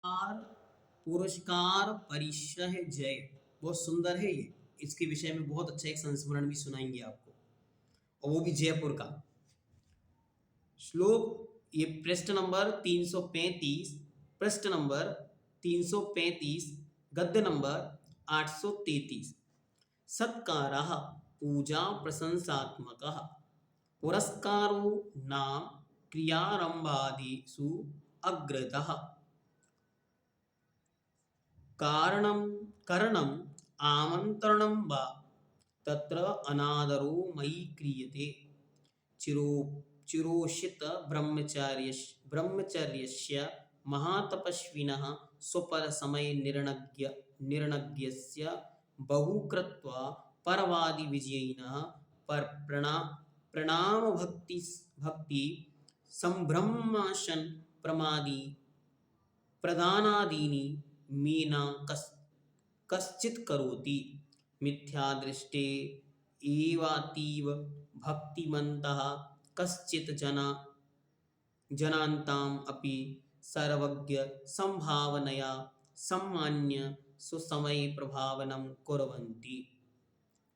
पुरस्कार पुरस्कार परिशय जय। बहुत सुंदर है ये। इसके विषय में बहुत अच्छा एक संस्मरण भी सुनाएंगे आपको, और वो भी जयपुर का श्लोक। ये पृष्ठ नंबर 335, पृष्ठ नंबर 335, गद्य नंबर 833। सत्कारः पूजा प्रशंसात्मकः पुरस्कारो नाम क्रियारंभादिषु अग्रतः। कारणं करणम् आमन्त्रणं वा तत्र अनादरो मयि क्रियते। चिरो चिरोषित ब्रह्मचर्यस्य महातपस्विनः स्वपरसमये निर्णज्ञस्य बहु कृत्वा परवादि विजयिनः पर प्रणाम भक्ति संभ्रमशन प्रमादी प्रधानादीनि मीना कश्चित् करोति। मिथ्यादृष्टे एवातीव भक्तिमन्तः कश्चित् जनान्ताम् अपि सर्वज्ञ संभावनया सम्मान्य सुसमये प्रभावनं कुर्वन्ति।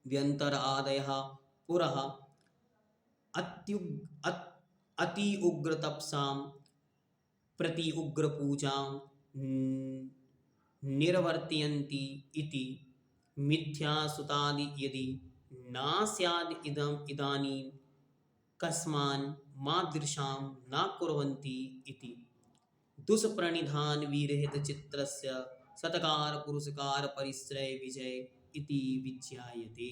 व्यंतर आदयः पुरः अति उग्र तपसां प्रति उग्र पूजां निर्वर्तयन्ति इति मिथ्यासुतादि यदि न स्याद् इदानीं कस्मान् मादृशां न कुर्वन्ति इति दुष्प्रणिधान विरहित चित्रस्य सत्कार पुरस्कार परिश्रय विजय इति विज्ञायते।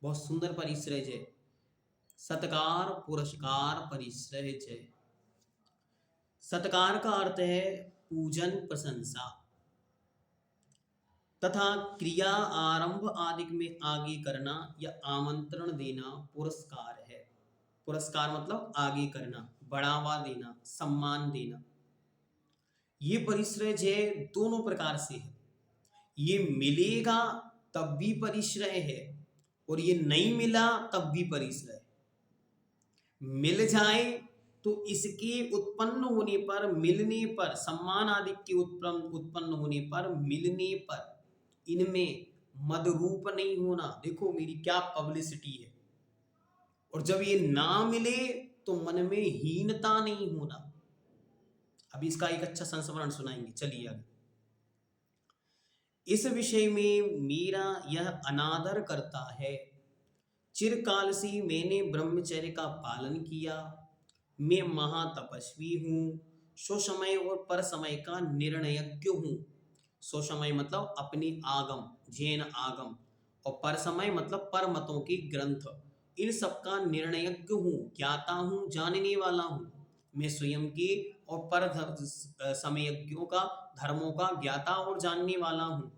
बहुत सुंदर परिश्रय जय। सत्कार पुरस्कार परिश्रय जय। सत्कार का अर्थ है पूजन प्रशंसा तथा क्रिया आरंभ आदि में आगे करना या आमंत्रण देना पुरस्कार है। पुरस्कार मतलब आगे करना, बढ़ावा देना, सम्मान देना। ये परिश्रय जय दोनों प्रकार से है। ये मिलेगा तब भी परिश्रय है, और ये नहीं मिला तब भी परिश्रय है। मिल जाए तो इसके उत्पन्न होने पर, मिलने पर, सम्मान आदि के उत्पन्न होने पर, मिलने पर इनमें मदरूप नहीं होना। देखो मेरी क्या पब्लिसिटी है। और जब ये ना मिले तो मन में हीनता नहीं होना। अभी इसका एक अच्छा संस्मरण सुनाएंगे, चलिए आगे। इस विषय में मेरा यह अनादर करता है। चिरकाल से मैंने ब्रह्मचर्य का पालन किया। मैं महातपस्वी हूँ। स्वसमय और पर समय का निर्णयज्ञ हूँ। स्वसमय मतलब अपनी आगम, जैन आगम, और पर समय मतलब पर मतों के ग्रंथ, इन सबका निर्णयज्ञ हूँ, ज्ञाता हूँ, जानने वाला हूँ। मैं स्वयं के और पर समयज्ञों का, धर्मों का ज्ञाता और जानने वाला हूँ।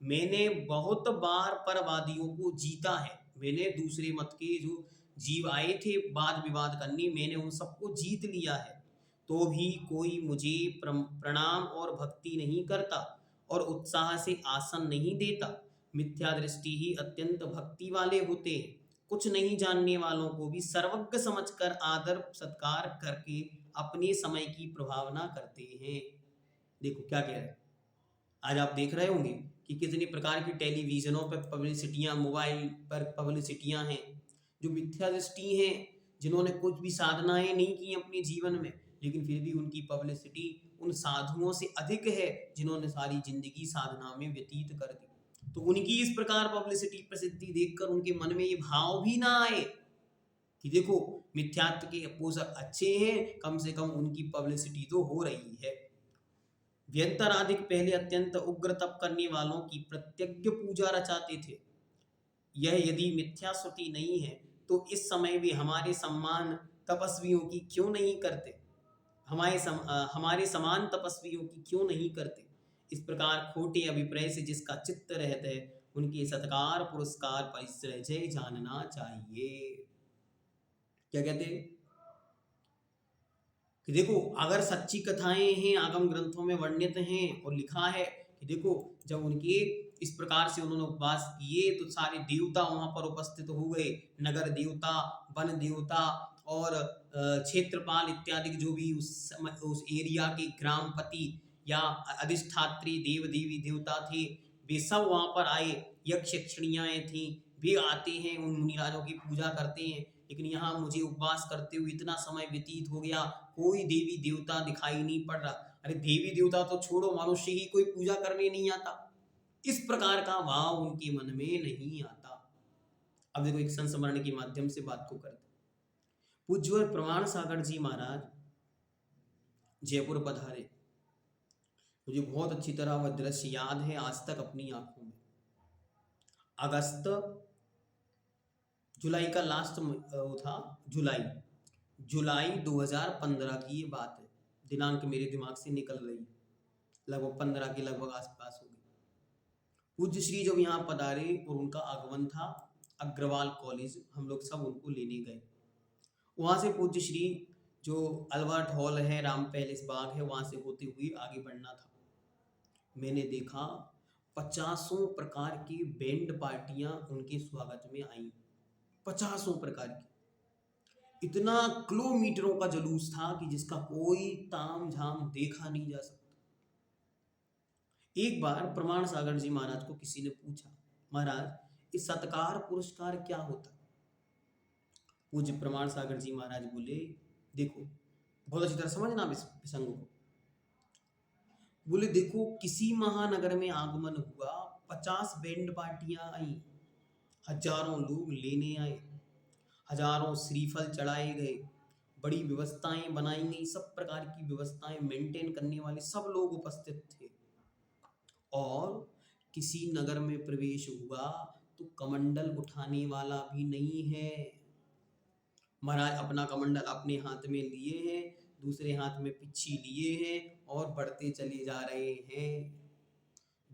मैंने बहुत बार परवादियों को जीता है। मैंने दूसरे मत के जो जीव आए थे वाद विवाद करने, मैंने उन सबको जीत लिया है। तो भी कोई मुझे प्रणाम और भक्ति नहीं करता और उत्साह से आसन नहीं देता। मिथ्या दृष्टि ही अत्यंत भक्ति वाले होते हैं। कुछ नहीं जानने वालों को भी सर्वज्ञ समझकर आदर सत्कार करके अपने समय की प्रभावना करते हैं। देखो क्या कह रहे हैं। आज आप देख रहे होंगे कि कितनी प्रकार की टेलीविजनों पर पब्लिसिटियां, मोबाइल पर पब्लिसिटियां हैं, जो मिथ्या दृष्टि हैं, जिन्होंने कुछ भी साधनाएं नहीं की अपने जीवन में, लेकिन फिर भी उनकी पब्लिसिटी उन साधुओं से अधिक है जिन्होंने सारी जिंदगी साधना में व्यतीत कर दी। तो उनकी इस प्रकार पब्लिसिटी, प्रसिद्धि देखकर उनके मन में ये भाव भी ना आए कि देखो मिथ्यात्व के अपोजर अच्छे हैं, कम से कम उनकी पब्लिसिटी तो हो रही है। व्यंतराधिक पहले अत्यंत उग्र तप करने वालों की प्रत्यज्ञ पूजा रचाते थे। यह यदि मिथ्या श्रुति नहीं है तो इस समय भी हमारे सम्मान तपस्वियों की क्यों नहीं करते, हमारे समान तपस्वियों की क्यों नहीं करते। इस प्रकार खोटे अभिप्राय से जिसका चित्त रहता है, उनके सत्कार पुरस्कार परिश्रय जय जानना चाहिए। क्या कहते हैं कि देखो अगर सच्ची कथाएं हैं, आगम ग्रंथों में वर्णित हैं और लिखा है कि देखो जब उनके इस प्रकार से उन्होंने उपवास किए तो सारे देवता वहां पर उपस्थित हो गए। नगर देवता, वन देवता और क्षेत्रपाल इत्यादि जो भी उस एरिया के ग्रामपति, या अधिष्ठात्री देव देवी देवता थे, वे सब वहां पर आए। यक्ष यक्षिणियाएं थी, वे आते हैं, उन मुनिराजों की पूजा करते हैं। लेकिन यहाँ मुझे उपवास करते हुए इतना समय व्यतीत हो गया, कोई देवी देवता दिखाई नहीं पड़ रहा। अरे देवी देवता तो छोड़ो, मनुष्य ही कोई पूजा करने नहीं आता। इस प्रकार का भाव उनके मन में नहीं आता। अब देखो, एक संस्मरण के माध्यम से बात को करते। पूज्य प्रमाण सागर जी महाराज जयपुर पधारे। मुझे बहुत अच्छी तरह वह दृश्य याद है आज तक अपनी आंखों में। अगस्त जुलाई का लास्ट वो था, जुलाई 2015 की ये बात है। दिनांक मेरे दिमाग से निकल रही है, लगभग 15 के लगभग आसपास हो गई। पूज्य श्री जब यहाँ पधारे और उनका आगमन था अग्रवाल कॉलेज, हम लोग सब उनको लेने गए। वहाँ से पूज्य श्री जो अल्बर्ट हॉल है, राम पैलेस बाग है, वहाँ से होते हुए आगे बढ़ना था। मैंने देखा 50 प्रकार की बैंड पार्टियां उनके स्वागत में आई। 50 प्रकार की, इतना किलोमीटरों का जुलूस था कि जिसका कोई ताम झाम देखा नहीं जा सकता। एक बार प्रमाण सागर जी महाराज को किसी ने पूछा, महाराज इस सत्कार पुरस्कार क्या होता? पूज्य प्रमाण सागर जी महाराज बोले, देखो बहुत अच्छी तरह समझना इस प्रसंग को। बोले देखो, किसी महानगर में आगमन हुआ, 50 बैंड पार्टियां आई, हजारों लोग लेने आए, हजारों श्रीफल चढ़ाए गए, बड़ी व्यवस्थाएं बनाई गई, सब प्रकार की व्यवस्थाएं मेंटेन करने वाले सब लोग उपस्थित थे। और किसी नगर में प्रवेश हुआ तो कमंडल उठाने वाला भी नहीं है। महाराज अपना कमंडल अपने हाथ में लिए हैं, दूसरे हाथ में पिच्छी लिए हैं और बढ़ते चले जा रहे हैं।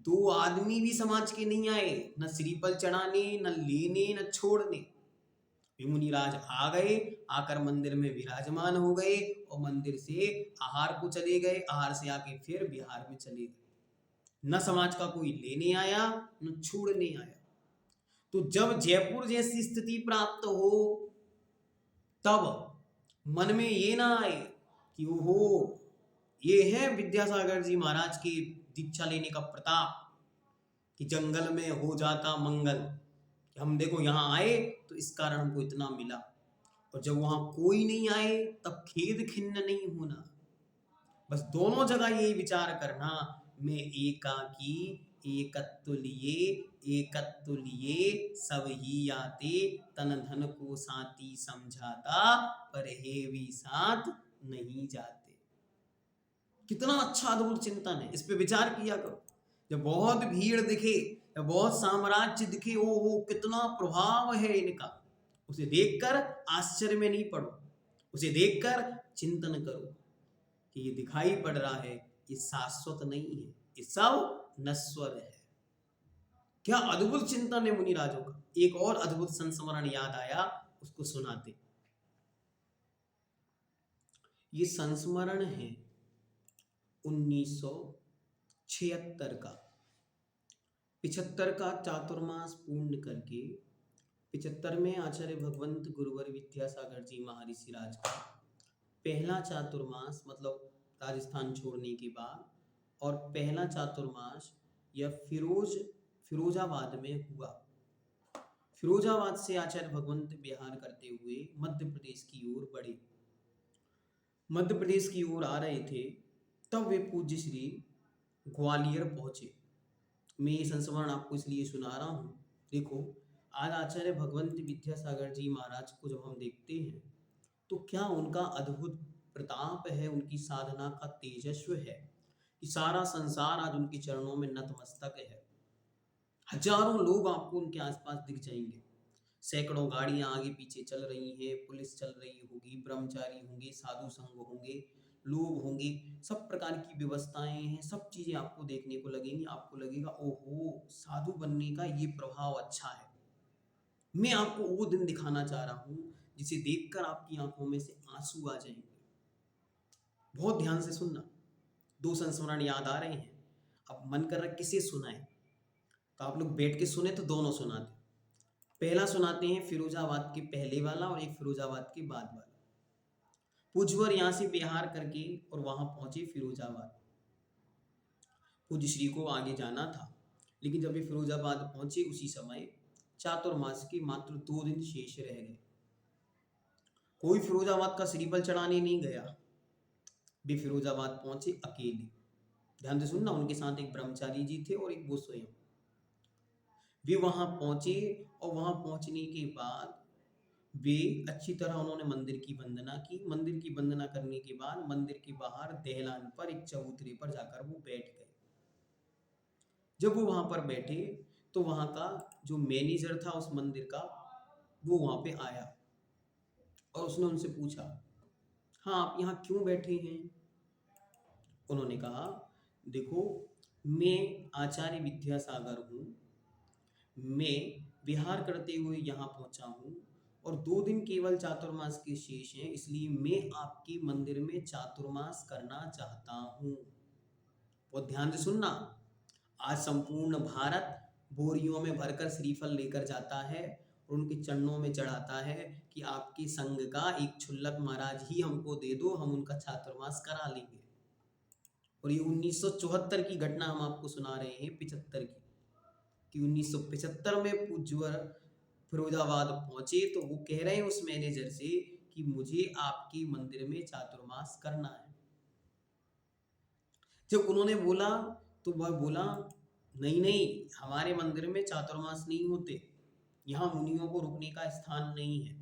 2 आदमी भी समाज के नहीं आए, न श्रीफल चढ़ाने, न लेने, न छोड़ने। मुनिराज आ गए, आकर मंदिर में विराजमान हो गए और मंदिर से आहार को चले गए, आहार से आके फिर बिहार में चले गए। न समाज का कोई लेने आया, न छोड़ने आया। तो जब जयपुर जैसी स्थिति प्राप्त हो, तब मन में ये ना आए कि ओहो, ये है विद्यासागर जी महाराज की दीक्षा लेने का प्रताप, कि जंगल में हो जाता मंगल। हम देखो यहाँ आए तो इस कारण हमको इतना मिला, और जब वहां कोई नहीं आए तब खेद खिन्न नहीं होना। बस दोनों जगह यही विचार करना, मैं एकाकी एकत्व लिए सब ही आते, तन धन को साथी समझाता, पर हेवी साथ नहीं जाते। कितना अच्छा अद्भुत चिंतन है, इस पे विचार किया करो। जब बहुत भीड़ दिखे, जब बहुत साम्राज्य दिखे, ओ कितना प्रभाव है इनका, उसे देखकर आश्चर्य में नहीं पड़ो, उसे देखकर चिंतन करो कि ये दिखाई पड़ रहा है, ये शाश्वत नहीं है, ये सब नश्वर है। क्या अद्भुत चिंतन है मुनिराजों का। एक और अद्भुत संस्मरण याद आया, उसको सुनाते। ये संस्मरण है 1976 का। 75 का चातुर्मास पूर्ण करके 75 में आचार्य भगवंत गुरुवर विद्यासागर जी महर्षि राज का पहला चातुर्मास, मतलब राजस्थान छोड़ने के बाद, और पहला चातुर्मास यह फिरोजाबाद में हुआ। फिरोजाबाद से आचार्य भगवंत बिहार करते हुए मध्य प्रदेश की ओर बढ़े। मध्य प्रदेश की ओर आ रहे थे, तब वे पूज्य श्री ग्वालियर पहुंचे। मैं ये संस्मरण आपको इसलिए सुना रहा हूँ। देखो, आज आचार्य भगवंत विद्यासागर जी महाराज को जब हम देखते हैं तो क्या उनका अद्भुत प्रताप है, उनकी साधना का तेजस्व है कि सारा संसार आज उनके चरणों में नतमस्तक है। हजारों लोग आपको उनके आसपास दिख जाएंगे, सैकड़ों गाड़ियां आगे पीछे चल रही हैं, पुलिस चल रही होगी, ब्रह्मचारी होंगे, साधु संघ होंगे, लोग होंगे, सब प्रकार की व्यवस्थाएं हैं, सब चीजें आपको देखने को लगेंगी। आपको लगेगा ओहो, साधु बनने का ये प्रभाव अच्छा है। मैं आपको वो दिन दिखाना चाह रहा हूँ जिसे देखकर आपकी आंखों में से आंसू आ जाएंगे। बहुत ध्यान से सुनना, 2 संस्मरण याद आ रहे हैं। अब मन कर रहा किसे सुनाए, तो आप लोग बैठ के सुने तो दोनों सुनाते। पहला सुनाते हैं फिरोजाबाद के पहले वाला, और एक फिरोजाबाद के बाद वाला। पूज्यवर यहाँ से बिहार करके और वहां पहुंचे फिरोजाबाद। पूज्य श्री को आगे जाना था, लेकिन जब वे फिरोजाबाद पहुंचे उसी समय चातुर्मास के मात्र 2 दिन शेष रह गए। कोई फिरोजाबाद का श्रीफल चढ़ाने नहीं गया। वे फिरोजाबाद पहुंचे अकेले। ध्यान से सुनना, उनके साथ एक ब्रह्मचारी जी थे और एक वो स्वयं। वे वहां पहुंचे और वहां पहुंचने के बाद वे अच्छी तरह उन्होंने मंदिर की वंदना की। मंदिर की वंदना करने के बाद मंदिर के बाहर दहलान पर एक चबूतरे पर जाकर वो बैठ गए। जब वो वहां पर बैठे तो वहां का जो मैनेजर था उस मंदिर का, वो वहां पे आया और उसने उनसे पूछा, हाँ आप यहाँ क्यों बैठे हैं? उन्होंने कहा, देखो मैं आचार्य विद्यासागर हूँ, मैं विहार करते हुए यहाँ पहुंचा हूँ और 2 दिन केवल चातुर्मास के शेष हैं, इसलिए मैं आपके मंदिर में चातुर्मास करना चाहता हूँ। और ध्यान से सुनना, आज संपूर्ण भारत बोरियों में भरकर श्रीफल लेकर जाता है और उनके चरणों में चढ़ाता है कि आपके संघ का एक क्षुल्लक महाराज ही हमको दे दो, हम उनका चातुर्मास करा लेंगे। और ये 1974 की घटना हम आपको सुना रहे हैं, 75 की, कि 1975 में पूज्यवर फिरोजाबाद पहुंचे तो वो कह रहे हैं उस मैनेजर से कि मुझे आपके मंदिर में चातुर्मास करना है। जब उन्होंने बोला तो वह बोला, नहीं नहीं, हमारे मंदिर में चातुर्मास नहीं होते, यहाँ मुनियों को रुकने का स्थान नहीं है।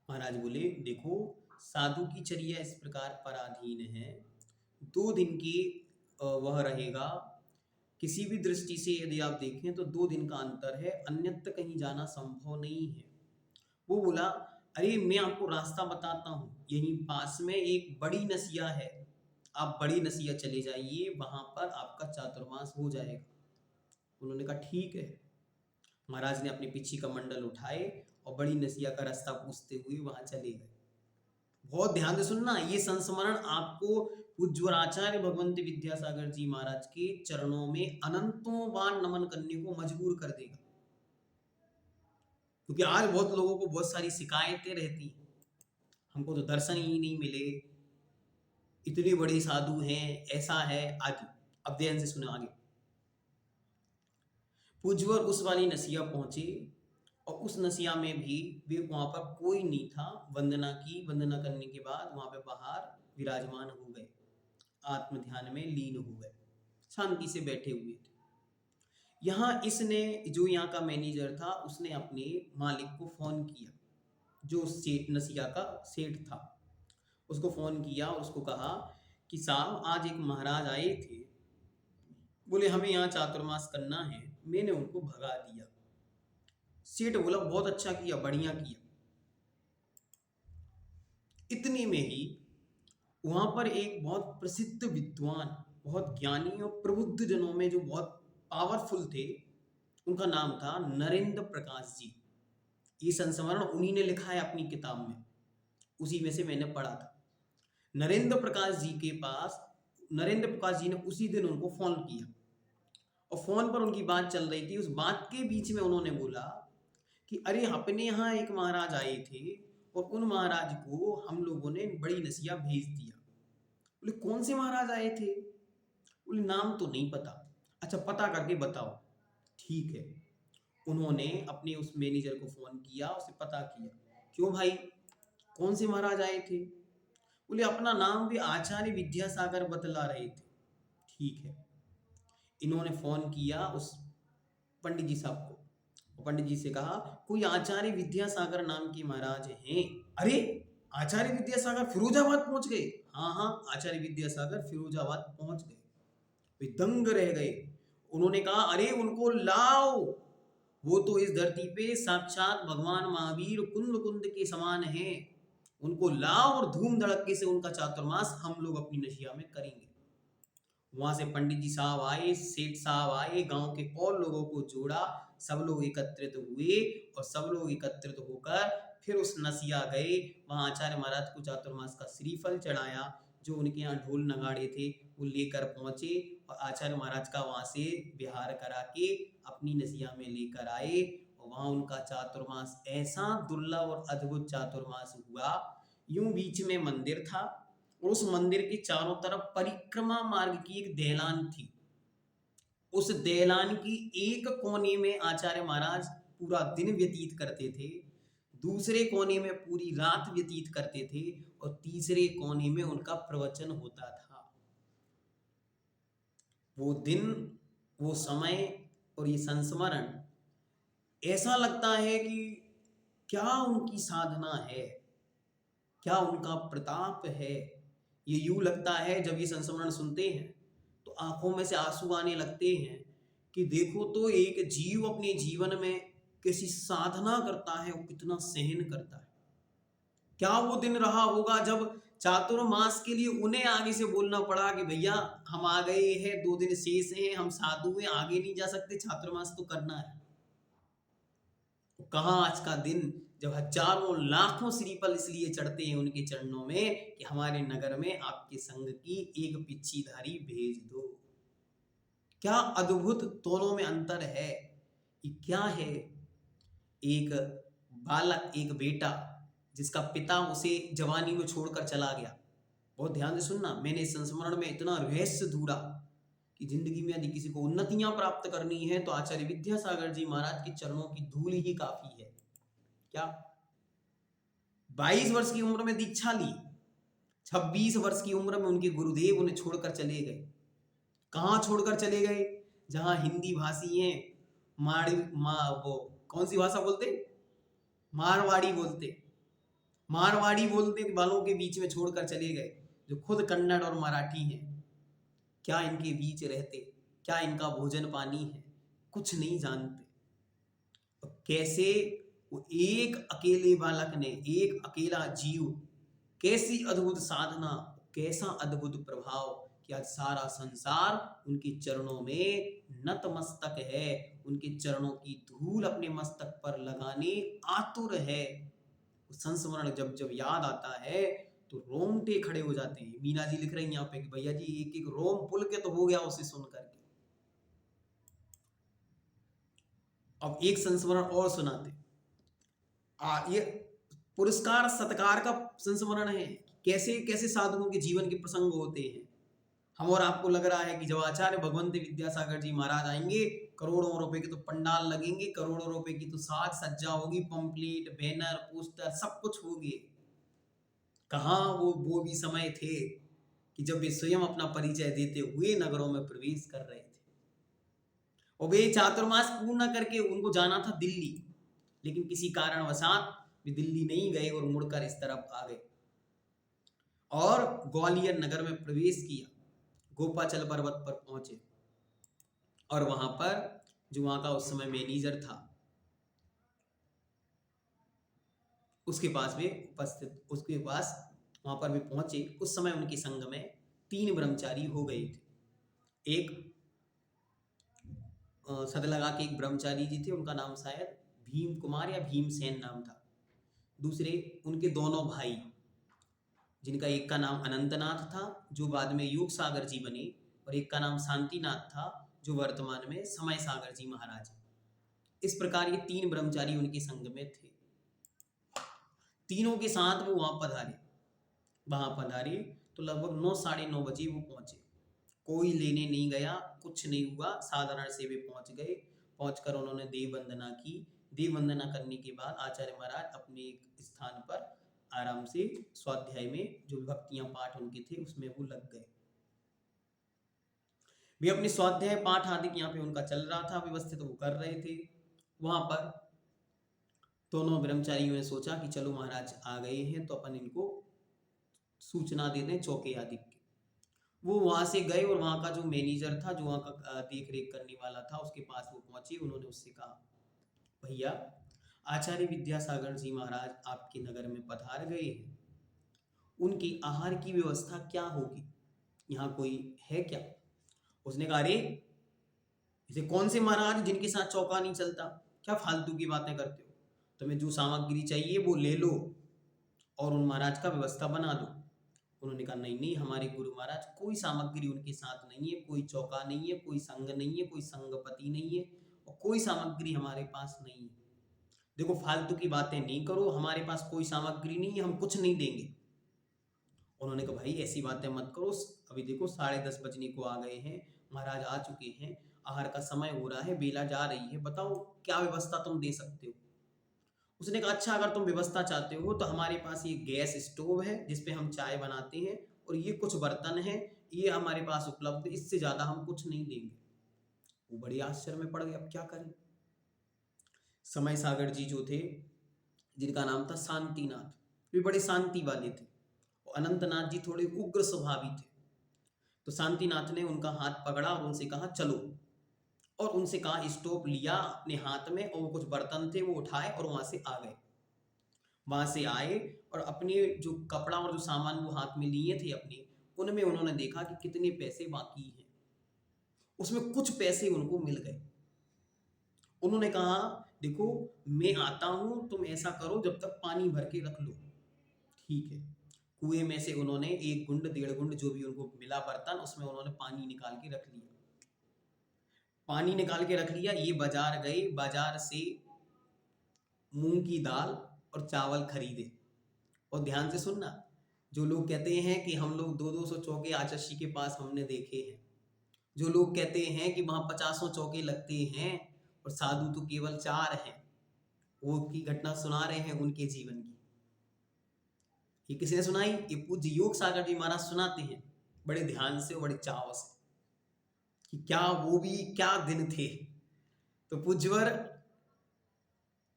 महाराज बोले, देखो साधु की चर्या इस प्रकार पराधीन है, 2 दिन की वह रहेगा। किसी भी दृष्टि से यदि आप देखें तो 2 दिन का अंतर है, अन्यत्र कहीं जाना संभव नहीं है। वो बोला, अरे मैं आपको रास्ता बताता हूँ, यहीं पास में एक बड़ी नसिया है, आप बड़ी नसिया चले जाइए, वहां पर आपका चातुर्मास हो जाएगा। उन्होंने कहा ठीक है। महाराज ने अपने पीछे का मंडल उठाए और बड़ी नसिया का रास्ता पूछते हुए वहां चले गए। बहुत ध्यान से सुनना, ये संस्मरण आपको पूज्यराचार्य भगवंत विद्यासागर जी महाराज के चरणों में अनंतों बार नमन करने को मजबूर कर देगा। क्योंकि आज बहुत लोगों को बहुत सारी शिकायतें रहती, हमको तो दर्शन ही नहीं मिले, इतने बड़े साधु हैं, ऐसा है आदि। अब ध्यान से सुनो आगे। पूज्यवर उस वाली नसिया पहुंचे और उस नसिया में भी वे वहां पर कोई नहीं था। वंदना की, वंदना करने के बाद वहां पे बाहर विराजमान हो गए, आत्म ध्यान में लीन हो गए, शांति से बैठे हुए थे। यहाँ इसने, जो यहाँ का मैनेजर था, उसने अपने मालिक को फोन किया, जो सेठ नसिया का सेठ था, उसको फोन किया और उसको कहा कि साहब आज एक महाराज आए थे, बोले हमें यहाँ चातुर्मास करना है, मैंने उनको भगा दिया। सेठ बोला बहुत अच्छा किया, बढ़िया किया। इतने में ही वहां पर एक बहुत प्रसिद्ध विद्वान, बहुत ज्ञानी और प्रबुद्ध जनों में जो बहुत पावरफुल थे, उनका नाम था नरेंद्र प्रकाश जी। ये संस्मरण उन्हीं ने लिखा है अपनी किताब में, उसी में से मैंने पढ़ा था। नरेंद्र प्रकाश जी के पास, नरेंद्र प्रकाश जी ने उसी दिन उनको फोन किया और फोन पर उनकी बात चल रही थी। उस बात के बीच में उन्होंने बोला कि अरे अपने यहाँ एक महाराज आए थे और उन महाराज को हम लोगों ने बड़ी नसिया भेज दिया। बोले कौन से महाराज आए थे? बोले नाम तो नहीं पता। अच्छा पता करके बताओ। ठीक है। उन्होंने अपने उस मैनेजर को फोन किया, उसे पता किया, क्यों भाई कौन से महाराज आए थे? बोले अपना नाम भी आचार्य विद्यासागर बतला रहे थे। ठीक है। इन्होंने फोन किया उस पंडित जी साहब को, पंडित जी से कहा कोई आचार्य विद्यासागर नाम के महाराज हैं? अरे आचार्य विद्यासागर फिरोजाबाद पहुंच गए? हाँ हाँ, आचार्य विद्यासागर फिरोजाबाद पहुंच गए। वे दंग रह गए। उन्होंने कहा अरे उनको लाओ, वो तो इस धरती पे साक्षात भगवान महावीर कुंद कुंद के समान हैं, उनको लाओ और धूम धड़क्के से उनका चातुर्मास हम लोग अपनी नशिया में करेंगे। वहां से पंडित जी साहब आए, सेठ साहब आए, गांव के और लोगों को जोड़ा, सब लोग एकत्रित हुए और सब लोग एकत्रित होकर फिर उस नसिया गए। वहां आचार्य महाराज को चातुर्मास का श्रीफल चढ़ाया, जो उनके यहाँ ढोल नगाड़े थे वो लेकर पहुंचे और आचार्य महाराज का वहां से विहार करा के अपनी नसिया में लेकर आए और वहां उनका चातुर्मास ऐसा दुर्लभ और अद्भुत चातुर्मास हुआ। यूं बीच में मंदिर था, और उस मंदिर के चारों तरफ परिक्रमा मार्ग की एक देहलान थी। उस देहलान की एक कोने में आचार्य महाराज पूरा दिन व्यतीत करते थे, दूसरे कोने में पूरी रात व्यतीत करते थे, और तीसरे कोने में उनका प्रवचन होता था। वो दिन, वो समय और ये संस्मरण, ऐसा लगता है कि क्या उनकी साधना है, क्या उनका प्रताप है। ये यूं लगता है जब ये संस्मरण सुनते हैं तो आंखों में से आंसू आने लगते हैं कि देखो तो एक जीव अपने जीवन में कैसी साधना करता है और कितना सहन करता है। क्या वो दिन रहा होगा जब चातुर्मास के लिए उन्हें आगे से बोलना पड़ा कि भैया हम आ गए हैं, 2 दिन शेष हैं, हम साधु हैं, आगे नहीं जा सकते, चातुर्मास तो करना है। कहाँ आज का दिन जब हजारों लाखों श्रीफल इसलिए चढ़ते हैं उनके चरणों में कि हमारे नगर में आपके संग की एक पिच्छीधारी भेज दो। क्या अद्भुत दोनों में अंतर है। ये क्या है, एक बालक, एक बेटा जिसका पिता उसे जवानी में छोड़कर चला गया। बहुत ध्यान से सुनना, मैंने इस संस्मरण में इतना रहस्य ढूंढा कि जिंदगी में यदि किसी को उन्नतियां प्राप्त करनी है तो आचार्य विद्यासागर जी महाराज के चरणों की धूल ही काफी है। क्या 22 वर्ष की उम्र में दीक्षा ली, 26 वर्ष की उम्र में उनके गुरुदेव उन्हें छोड़कर चले गए। कहाँ छोड़कर चले गए? जहां हिंदी भाषी हैं, वो कौन सी भाषा बोलते, मारवाड़ी बोलते, मारवाड़ी बोलते वालों के बीच में छोड़कर चले गए, जो खुद कन्नड़ और मराठी हैं। क्या इनके बीच रहते, क्या इनका भोजन पानी है, कुछ नहीं जानते। और कैसे वो एक अकेले बालक ने, एक अकेला जीव, कैसी अद्भुत साधना, कैसा अद्भुत प्रभाव कि आज सारा संसार उनके चरणों में नतमस्तक है, उनके चरणों की धूल अपने मस्तक पर लगाने आतुर है। संस्मरण जब जब याद आता है तो रोंगटे खड़े हो जाते हैं। मीना जी लिख रही हैं यहाँ पे कि भैया जी एक एक रोम पुल के तो हो गया उसे सुन करके। अब एक संस्मरण और सुनाते, ये पुरस्कार सत्कार का संस्मरण है। कैसे कैसे साधुओं के जीवन के प्रसंग होते हैं। हम और आपको लग रहा है कि जब आचार्य भगवंत विद्यासागर जी महाराज आएंगे, करोड़ों रुपए के तो पंडाल लगेंगे, करोड़ों रुपए की तो साज सज्जा होगी, पंपलेट, बैनर, पोस्टर, सब कुछ होगी। कहाँ वो भी समय थे कि जब वे स्वयं अपना परिचय देते हुए नगरों में प्रवेश कर रहे थे। और वे चातुर्मास पूर्ण करके उनको जाना था दिल्ली, लेकिन किसी कारणवशात वे दिल्ली नहीं गए और मुड़कर इस तरफ आ गए और ग्वालियर नगर में प्रवेश किया। गोपाचल पर्वत पर पहुंचे और वहां पर जो वहां का उस समय मैनेजर था उसके पास वे उपस्थित, उसके पास वहां पर वे पहुंचे। उस समय उनके संग में 3 ब्रह्मचारी हो गए थे। एक सदलगा के एक ब्रह्मचारी जी थे, उनका नाम शायद भीम कुमार या भीमसेन नाम था। दूसरे उनके दोनों भाई, जिनका एक का नाम अनंतनाथ था जो बाद में योग सागर जी बने, और एक का नाम शांतिनाथ था जो वर्तमान में समय सागर जी महाराज। इस प्रकार ये 3 ब्रह्मचारी उनके संग में थे। तीनों के साथ वो वहां पधारे तो लगभग 9, साढ़े 9 बजे वो पहुंचे। कोई लेने नहीं गया, कुछ नहीं हुआ, साधारण से वे पहुंच गए। पहुंचकर उन्होंने देव वंदना की। देव वंदना करने के बाद आचार्य महाराज अपने एक स्थान पर आराम से स्वाध्याय में जो भक्तियां पाठ उनके थे उसमें वो लग गए। वे अपने स्वाध्याय पाठ आदि यहाँ पे उनका चल रहा था, व्यवस्थित वो कर रहे थे। वहां पर दोनों ब्रह्मचारियों ने सोचा कि चलो महाराज आ गए हैं तो अपन इनको सूचना दे दें चौके आदि की। वो वहां से गए और वहां का जो मैनेजर था, जो वहां का देख रेख करने वाला था, उसके पास वो पहुंचे। उन्होंने उससे कहा, भैया आचार्य विद्यासागर जी महाराज आपके नगर में पधार गए हैं, उनकी आहार की व्यवस्था क्या होगी, यहाँ कोई है क्या? उसने कहा, अरे इसे कौन से महाराज जिनके साथ चौका नहीं चलता, क्या फालतू की बातें करते हो? तुम्हें जो सामग्री चाहिए वो ले लो और उन महाराज का व्यवस्था बना दो। उन्होंने कहा, नहीं नहीं, हमारे गुरु महाराज कोई सामग्री उनके साथ नहीं है, कोई चौका नहीं है, कोई संग नहीं है, कोई संगपति नहीं है, और कोई सामग्री हमारे पास नहीं है। देखो फालतू की बातें नहीं करो, हमारे पास कोई सामग्री नहीं है, हम कुछ नहीं देंगे। उन्होंने कहा भाई ऐसी बातें मत करो, अभी देखो 10:30 बजने को आ गए हैं, महाराज आ चुके हैं, आहार का समय हो रहा है, बेला जा रही है, बताओ क्या व्यवस्था तुम दे सकते हो। उसने कहा अच्छा अगर तुम व्यवस्था चाहते हो तो हमारे पास ये गैस स्टोव है जिसपे हम चाय बनाते हैं, और ये कुछ बर्तन हैं, ये हमारे पास उपलब्ध है, इससे ज्यादा हम कुछ नहीं देंगे। वो बड़े आश्चर्य में पड़ गए, अब क्या करें। समय सागर जी जो थे, जिनका नाम था शांतिनाथ, वे बड़े शांति वाले थे, और अनंतनाथ जी थोड़े उग्र स्वभावी थे। तो शांतिनाथ ने उनका हाथ पकड़ा और उनसे कहा चलो, और उनसे कहा स्टोव लिया अपने हाथ में, और वो कुछ बर्तन थे वो उठाए और वहां से आ गए। वहां से आए और अपने जो कपड़ा और जो सामान वो हाथ में लिए थे अपने, उनमें उन्होंने देखा कि कितने पैसे बाकी हैं। उसमें कुछ पैसे उनको मिल गए। उन्होंने कहा देखो मैं आता हूं, तुम ऐसा करो जब तक पानी भर के रख लो। ठीक है। कुएं में से उन्होंने 1 गुंड 1.5 गुंड जो भी उनको मिला बर्तन, उसमें उन्होंने पानी निकाल के रख लिया। पानी निकाल के रख लिया, ये बाजार गए, बाजार से मूंग की दाल और चावल खरीदे। और ध्यान से सुनना, जो लोग कहते हैं कि हम लोग 200 चौके आचर्षी के पास हमने देखे हैं, जो लोग कहते हैं कि वहां 50 चौके लगते हैं और साधु तो केवल 4 हैं, वो की घटना सुना रहे हैं उनके जीवन की। ये किसी ने सुनाई? ये पूज्य योग सागर जी महाराज सुनाते हैं बड़े ध्यान से और बड़े चाव से, कि क्या वो भी क्या दिन थे। तो पूज्यवर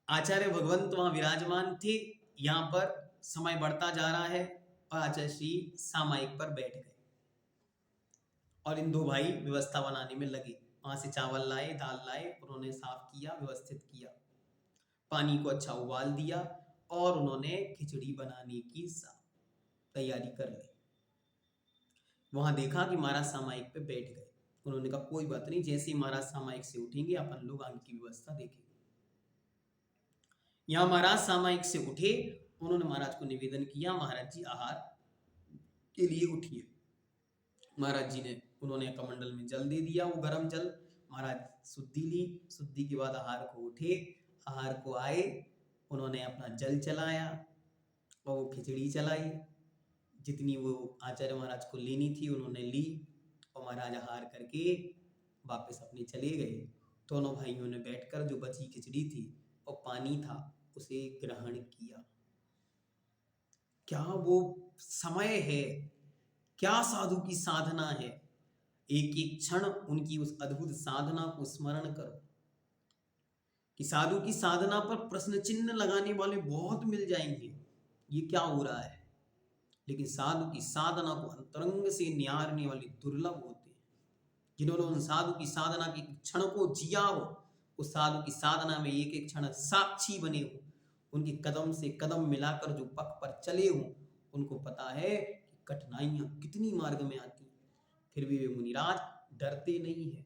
आचार्य भगवंत वहां विराजमान थे। यहाँ पर समय बढ़ता जा रहा है और आचार्य श्री सामायिक पर बैठ गए और इन 2 भाई व्यवस्था बनाने में लगे। वहां से चावल लाए, दाल लाए, उन्होंने साफ किया, व्यवस्थित किया, पानी को अच्छा उबाल दिया और उन्होंने खिचड़ी बनाने की तैयारी कर ली। वहां देखा कि महाराज सामायिक पे बैठ गए। उन्होंने कहा कोई बात नहीं, जैसे ही महाराज सामायिक से उठेंगे अपन लोग आगे की व्यवस्था देखेंगे। यहाँ महाराज सामायिक से उठे, उन्होंने महाराज को निवेदन किया महाराज जी आहार के लिए उठिए। महाराज जी ने, उन्होंने कमंडल में जल दे दिया, वो गर्म जल। महाराज शुद्धि ली, शुद्धि के बाद आहार को उठे, आहार को आए, उन्होंने अपना जल चलाया और वो खिचड़ी चलाई। जितनी वो आचार्य महाराज को लेनी थी उन्होंने ली, और महाराज आहार करके वापस अपने चले गए। दोनों भाइयों ने बैठकर जो बची खिचड़ी थी और पानी था उसे ग्रहण किया। क्या वो समय है, क्या साधु की साधना है। एक एक क्षण उनकी उस अद्भुत साधना को स्मरण करो, कि साधु की साधना पर प्रश्न चिन्ह लगाने वाले बहुत मिल जाएंगे, ये क्या हो रहा है, लेकिन साधु की साधना को अंतरंग से निहारने वाले दुर्लभ होते हैं। जिन्होंने उन साधु की साधना के क्षण को जिया हो, उस साधु की साधना में एक एक क्षण साक्षी बने हो, उनके कदम से कदम मिलाकर जो पथ पर चले हो, उनको पता है कि कठिनाइयां कितनी मार्ग में आती हैं, फिर भी वे मुनिराज डरते नहीं है,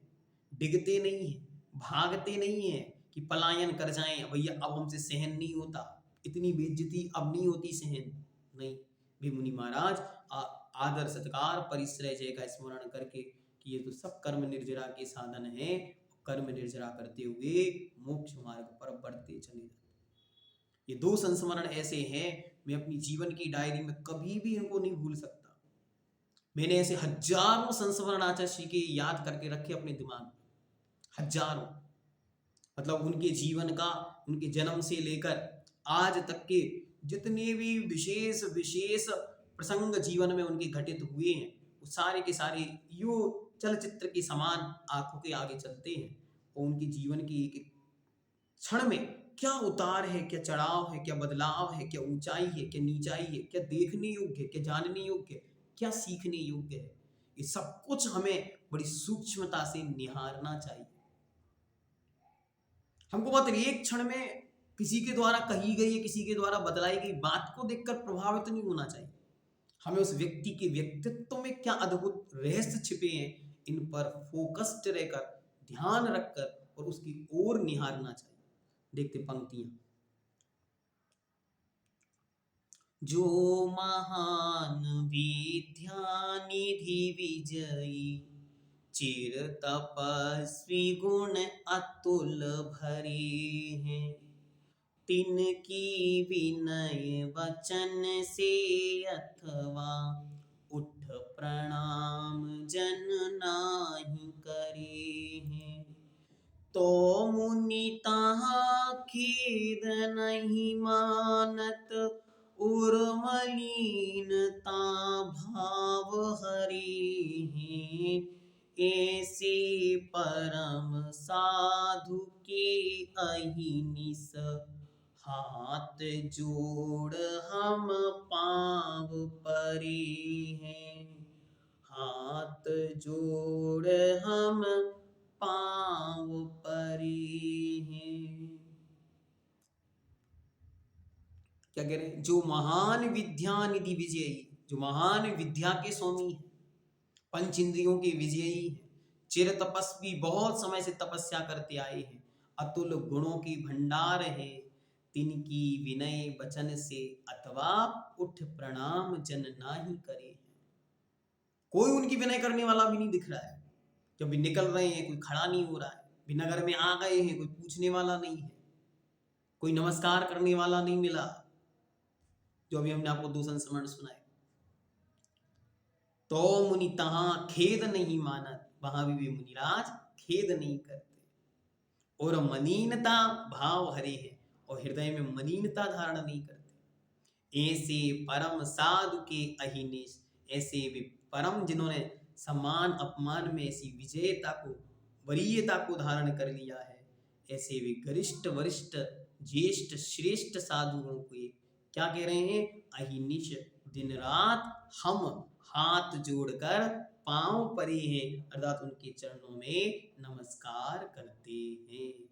डिगते नहीं है, भागते नहीं है कि पलायन कर जाएं, भैया अब हमसे सहन नहीं होता, इतनी बेइज्जती अब नहीं होती सहन। नहीं, वे मुनि महाराज आदर सत्कार परिश्रय जय का स्मरण करके कि ये तो सब कर्म निर्जरा के साधन है, कर्म निर्जरा करते हुए मोक्ष मार्ग पर बढ़ते चले जाते। ये 2 संस्मरण ऐसे हैं, मैं अपनी जीवन की डायरी में कभी भी इनको नहीं भूल सकता। मैंने ऐसे हजारों संस्मरण आचार्य श्री के याद करके रखे अपने दिमाग में, हजारों। मतलब उनके जीवन का, उनके जन्म से लेकर आज तक के जितने भी विशेष विशेष प्रसंग जीवन में उनके घटित हुए हैं, वो सारे के सारे यो चलचित्र के समान आंखों के आगे चलते हैं। और उनके जीवन की एक क्षण में क्या उतार है, क्या चढ़ाव है, क्या बदलाव है, क्या ऊंचाई है, क्या नीचाई है, क्या देखने योग्य है, क्या जानने योग्य है, क्या सीखने योग्य है, ये सब कुछ हमें बड़ी सूक्ष्मता से निहारना चाहिए। हमको मात्र एक क्षण में किसी के द्वारा कही गई या किसी के द्वारा बदलाई गई बात को देखकर प्रभावित नहीं होना चाहिए। हमें उस व्यक्ति के व्यक्तित्व में क्या अद्भुत रहस्य छिपे हैं, इन पर फोकस्ड रहकर, ध्यान रखकर और उसकी ओर निहारना चाहिए। देखते पंक्तियां। जो महान विद्या निधि विजयी, चिर तपस्वी गुण अतुल भरे हैं, तिनकी विनय वचन से अथवा प्रणाम जन नाही करे हैं। तो मुनि तहाँ खेद नहीं मानत, उर मलिनता भाव हरि हैं। ऐसे परम साधु के अहिनिस, हाथ जोड़ हम पाँव परे हैं। हाथ जोड़ हम पाँव परे हैं। क्या कह रहे हैं? जो महान विद्या निधि विजयी, जो महान विद्या के स्वामी हैं, पंच इंद्रियों के विजयी हैं, चिर तपस्वी, बहुत समय से तपस्या करते आए हैं, अतुल गुणों की भंडार है, तिनकी विनय वचन से अथवा उठ प्रणाम जन नाही करे हैं। कोई उनकी विनय करने वाला भी नहीं दिख रहा है। जब भी निकल रहे हैं कोई खड़ा नहीं हो रहा है, भी नगर में आ गए हैं कोई पूछने वाला नहीं है, कोई नमस्कार करने वाला नहीं मिला। जो अभी हमने आपको दो संस्मरण सुनाए। तो मुनि तहाँ खेद नहीं मानत, वहां भी मुनिराज खेद नहीं करते। और मलिनता भाव हरे है, और हृदय में मलिनता धारण नहीं करते। ऐसे परम साधु के अहिनिश, ऐसे वे परम जिन्होंने सम्मान अपमान में ऐसी विजयता को, वरीयता को धारण कर लिया है, ऐसे वे गरिष्ठ वरिष्ठ ज्येष्ठ श्रेष्ठ साधुओं को क्या कह रहे हैं? अहिनिश, दिन रात हम हाथ जोड़कर पांव परे हैं, अर्थात उनके चरणों में नमस्कार करते हैं।